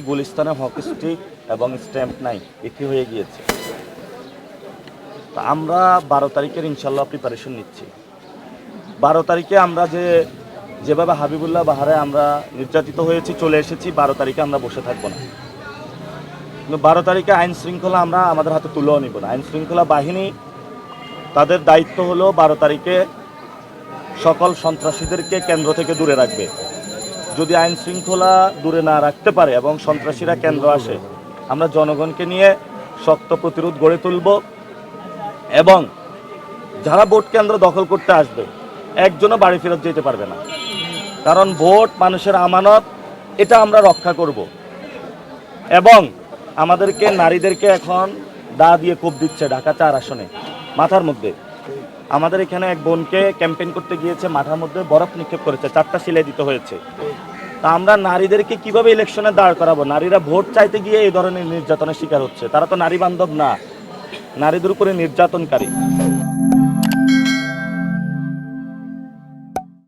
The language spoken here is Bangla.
গুলিস্তানে হকি স্টিক এবং স্ট্যাম্প নাই বিক্রি হয়ে গিয়েছে। তো আমরা 12 তারিখের ইনশাল্লাহ প্রিপারেশন নিচ্ছি। 12 তারিখে আমরা যেভাবে হাবিবুল্লাহ বাহারে আমরা নির্যাতিত হয়েছি, চলে এসেছি, 12 তারিখে আমরা বসে থাকবো না। কিন্তু 12 তারিখে আইন শৃঙ্খলা আমরা আমাদের হাতে তুলেও নিব না। আইন শৃঙ্খলা বাহিনী তাদের দায়িত্ব হলো 12 তারিখে সকল সন্ত্রাসীদেরকে কেন্দ্র থেকে দূরে রাখবে। যদি আইন শৃঙ্খলা দূরে না রাখতে পারে এবং সন্ত্রাসীরা কেন্দ্র আসে, আমরা জনগণকে নিয়ে শক্ত প্রতিরোধ গড়ে তুলব এবং যারা ভোট কেন্দ্র দখল করতে আসবে একজনও বাড়ি ফেরত যেতে পারবে না। কারণ ভোট মানুষের আমানত, এটা আমরা রক্ষা করব। এবং আমাদেরকে নারীদেরকে এখন দা দিয়ে কোপ দিচ্ছে ঢাকা 4 আসনে মাথার মধ্যে। আমাদের এখানে এক বোনকে ক্যাম্পেইন করতে গিয়েছে, মাথার মধ্যে বরফ নিক্ষেপ করেছে, 4টা সিলাই দিতে হয়েছে। তা আমরা নারীদেরকে কিভাবে ইলেকশনে দাঁড় করাবো? নারীরা ভোট চাইতে গিয়ে এই ধরনের নির্যাতনের শিকার হচ্ছে। তারা তো নারী বান্ধব না, নারীদের উপরে নির্যাতনকারী।